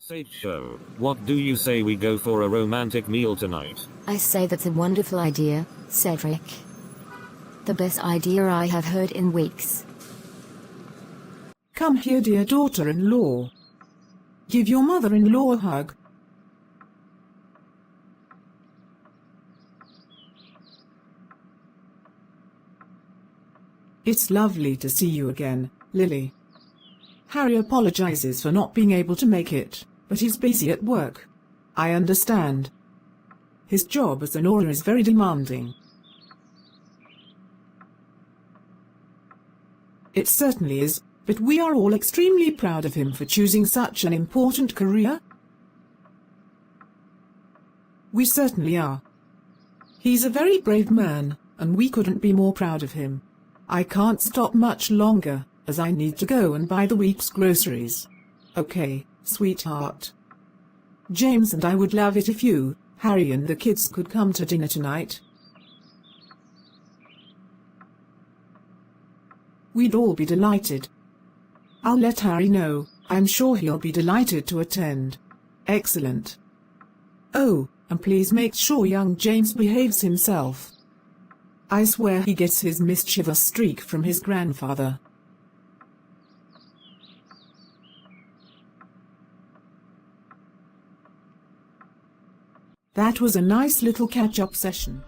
Seicho, what do you say we go for a romantic meal tonight? I say that's a wonderful idea, Cedric. The best idea I have heard in weeks. Come here, dear daughter-in-law. Give your mother-in-law a hug. It's lovely to see you again, Lily. Harry apologizes for not being able to make it, but he's busy at work. I understand. His job as an Auror is very demanding. It certainly is, but we are all extremely proud of him for choosing such an important career. We certainly are. He's a very brave man, and we couldn't be more proud of him. I can't stop much longer, as I need to go and buy the week's groceries. Okay, sweetheart. James and I would love it if you, Harry and the kids could come to dinner tonight. We'd all be delighted. I'll let Harry know. I'm sure he'll be delighted to attend. Excellent. Oh, and please make sure young James behaves himself. I swear he gets his mischievous streak from his grandfather. That was a nice little catch-up session.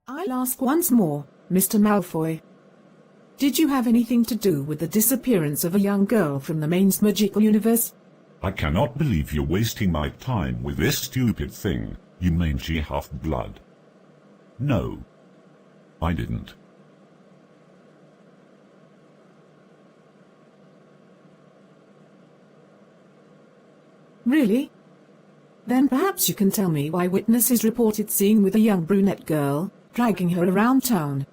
I'll ask once more, Mr. Malfoy. Did you have anything to do with the disappearance of a young girl from the main magical universe? I cannot believe you're wasting my time with this stupid thing, you mangy half-blood. No. I didn't. Really? Then perhaps you can tell me why witnesses reported seeing with a young brunette girl, dragging her around town.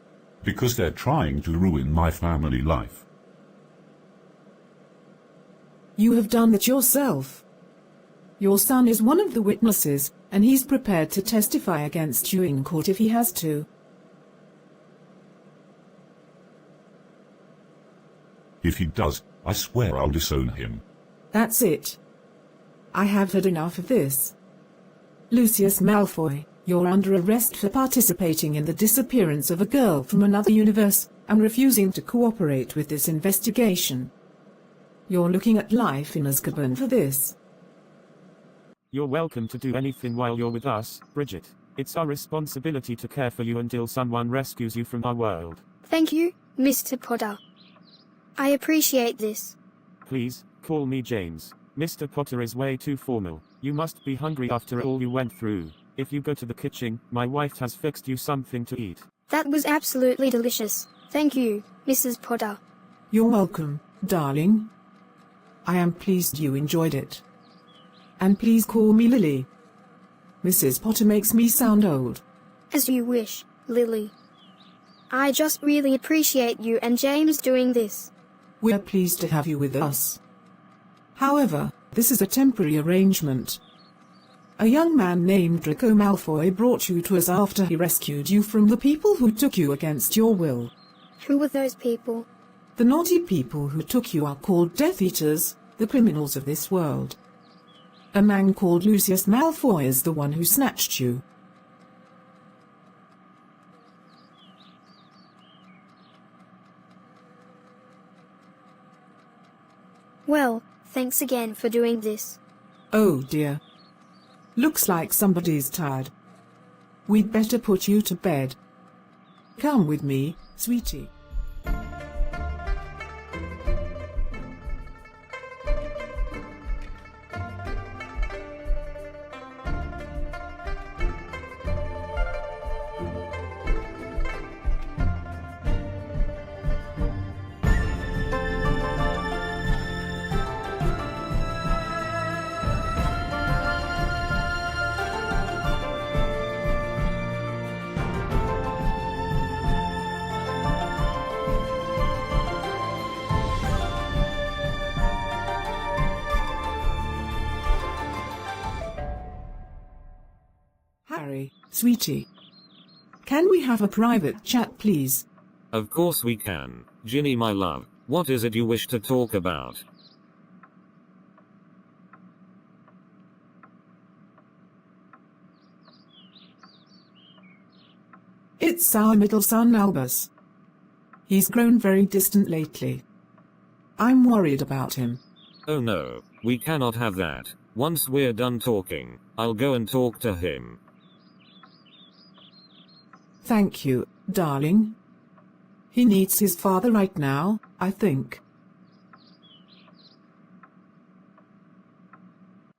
Because they're trying to ruin my family life. You have done that yourself. Your son is one of the witnesses, and he's prepared to testify against you in court if he has to. If he does, I swear I'll disown him. That's it. I have had enough of this. Lucius Malfoy, you're under arrest for participating in the disappearance of a girl from another universe, and refusing to cooperate with this investigation. You're looking at life in Azkaban for this. You're welcome to do anything while you're with us, Bridget. It's our responsibility to care for you until someone rescues you from our world. Thank you, Mr. Potter. I appreciate this. Please, call me James. Mr. Potter is way too formal. You must be hungry after all you went through. If you go to the kitchen, my wife has fixed you something to eat. That was absolutely delicious. Thank you, Mrs. Potter. You're welcome, darling. I am pleased you enjoyed it. And please call me Lily. Mrs. Potter makes me sound old. As you wish, Lily. I just really appreciate you and James doing this. We're pleased to have you with us. However, this is a temporary arrangement. A young man named Draco Malfoy brought you to us after he rescued you from the people who took you against your will. Who were those people? The naughty people who took you are called Death Eaters, the criminals of this world. A man called Lucius Malfoy is the one who snatched you. Well, thanks again for doing this. Oh dear. Looks like somebody's tired. We'd better put you to bed. Come with me, sweetie. Sweetie. Can we have a private chat, please? Of course we can. Ginny, my love, what is it you wish to talk about? It's our middle son Albus. He's grown very distant lately. I'm worried about him. Oh no, we cannot have that. Once we're done talking, I'll go and talk to him. Thank you, darling. He needs his father right now, I think.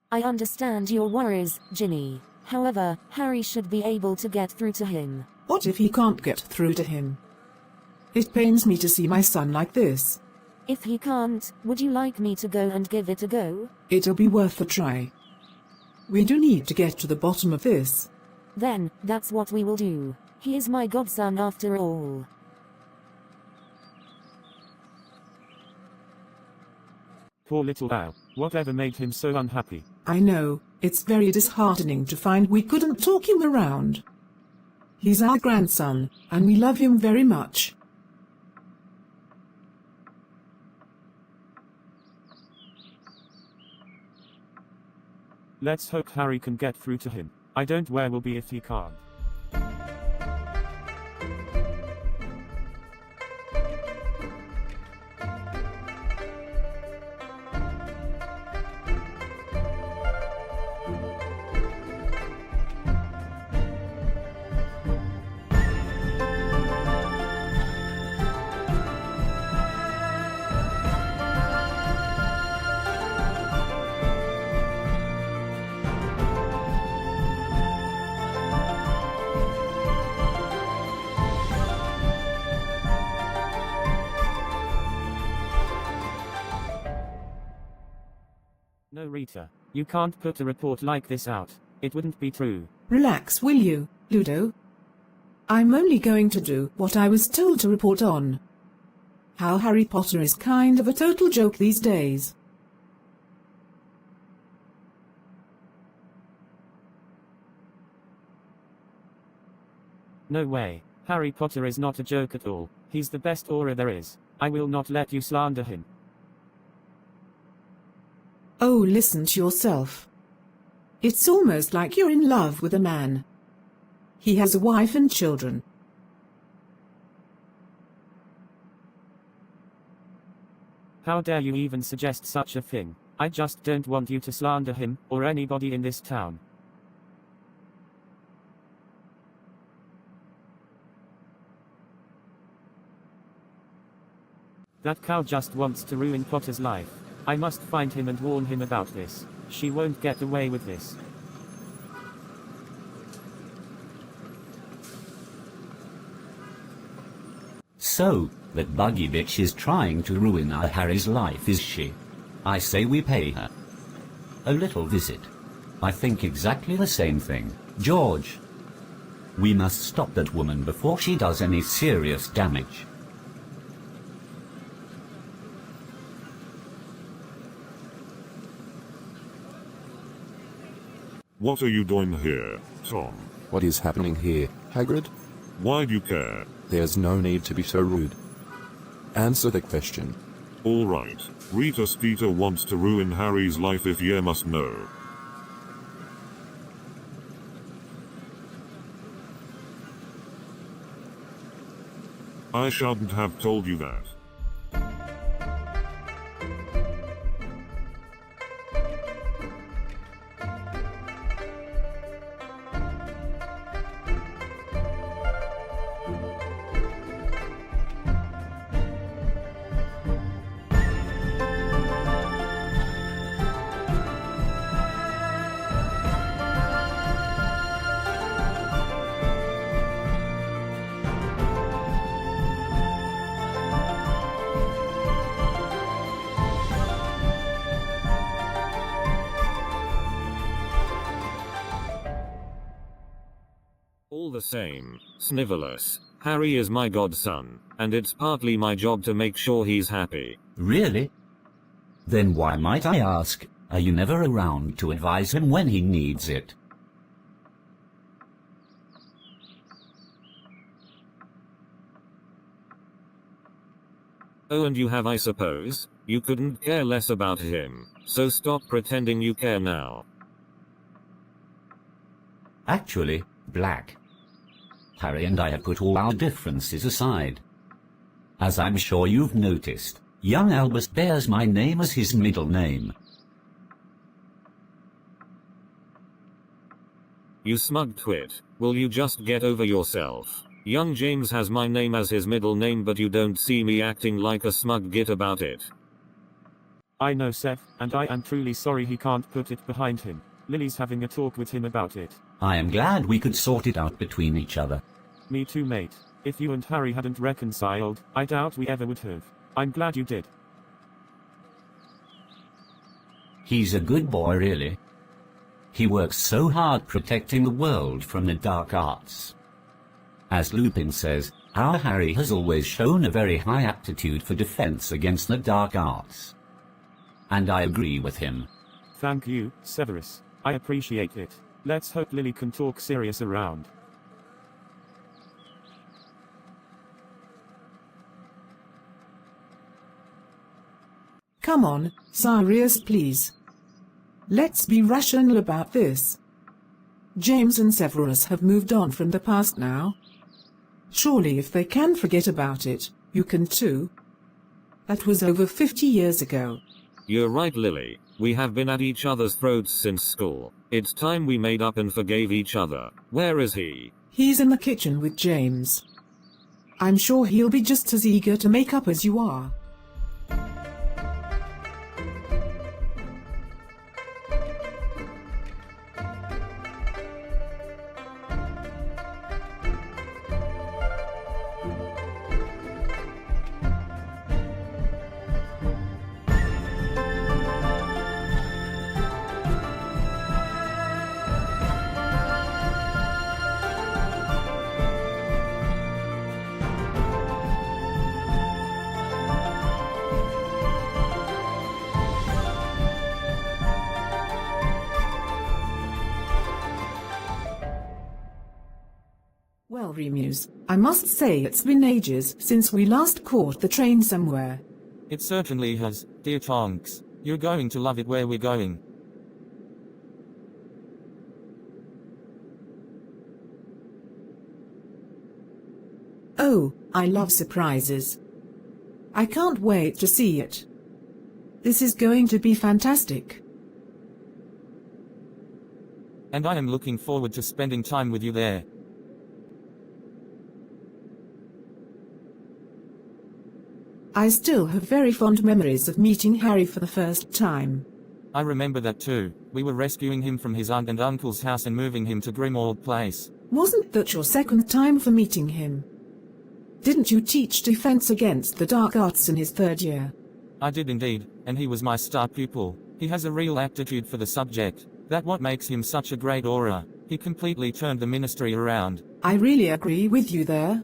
I understand your worries, Ginny. However, Harry should be able to get through to him. What if he can't get through to him? It pains me to see my son like this. If he can't, would you like me to go and give it a go? It'll be worth a try. We do need to get to the bottom of this. Then, that's what we will do. He is my godson after all. Poor little Al. Whatever made him so unhappy? I know, it's very disheartening to find we couldn't talk him around. He's our grandson, and we love him very much. Let's hope Harry can get through to him. I don't know where will be if he can't. No, Rita, you can't put a report like this out. It wouldn't be true. Relax, will you, Ludo? I'm only going to do what I was told to report on. How Harry Potter is kind of a total joke these days. No way. Harry Potter is not a joke at all. He's the best Auror there is. I will not let you slander him. Oh, listen to yourself. It's almost like you're in love with a man. He has a wife and children. How dare you even suggest such a thing? I just don't want you to slander him, or anybody in this town. That cow just wants to ruin Potter's life. I must find him and warn him about this. She won't get away with this. So, that buggy bitch is trying to ruin our Harry's life, is she? I say we pay her a little visit. I think exactly the same thing, George. We must stop that woman before she does any serious damage. What are you doing here, Tom? What is happening here, Hagrid? Why do you care? There's no need to be so rude. Answer the question. All right. Rita Skeeter wants to ruin Harry's life if ye must know. I shouldn't have told you that. All the same, Snivelus, Harry is my godson, and it's partly my job to make sure he's happy. Really? Then why, might I ask, are you never around to advise him when he needs it? Oh, and you have, I suppose? You couldn't care less about him, so stop pretending you care now. Actually, Black. Harry and I have put all our differences aside. As I'm sure you've noticed, young Albus bears my name as his middle name. You smug twit, will you just get over yourself? Young James has my name as his middle name, but you don't see me acting like a smug git about it. I know, Seth, and I am truly sorry he can't put it behind him. Lily's having a talk with him about it. I am glad we could sort it out between each other. Me too, mate. If you and Harry hadn't reconciled, I doubt we ever would have. I'm glad you did. He's a good boy, really. He works so hard protecting the world from the dark arts. As Lupin says, our Harry has always shown a very high aptitude for defense against the dark arts. And I agree with him. Thank you, Severus. I appreciate it. Let's hope Lily can talk Sirius around. Come on, Sirius, please. Let's be rational about this. James and Severus have moved on from the past now. Surely if they can forget about it, you can too. That was over 50 years ago. You're right, Lily. We have been at each other's throats since school. It's time we made up and forgave each other. Where is he? He's in the kitchen with James. I'm sure he'll be just as eager to make up as you are. Well, Remus, I must say it's been ages since we last caught the train somewhere. It certainly has, dear Tonks. You're going to love it where we're going. Oh, I love surprises. I can't wait to see it. This is going to be fantastic. And I am looking forward to spending time with you there. I still have very fond memories of meeting Harry for the first time. I remember that too. We were rescuing him from his aunt and uncle's house and moving him to Grimmauld Place. Wasn't that your second time for meeting him? Didn't you teach defense against the dark arts in his third year? I did indeed, and he was my star pupil. He has a real aptitude for the subject. That's what makes him such a great auror. He completely turned the ministry around. I really agree with you there.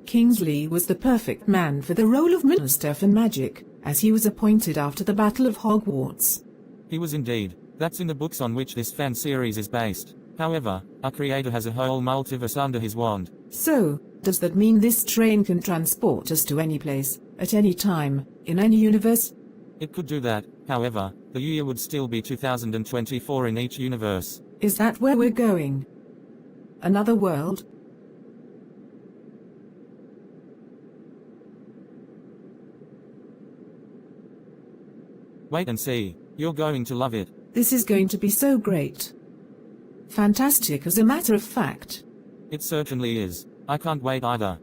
Kingsley was the perfect man for the role of Minister for Magic, as he was appointed after the Battle of Hogwarts. He was indeed. That's in the books on which this fan series is based. However, our creator has a whole multiverse under his wand. So, does that mean this train can transport us to any place, at any time, in any universe? It could do that. However, the year would still be 2024 in each universe. Is that where we're going? Another world? Wait and see. You're going to love it. This is going to be so great. Fantastic, as a matter of fact. It certainly is. I can't wait either.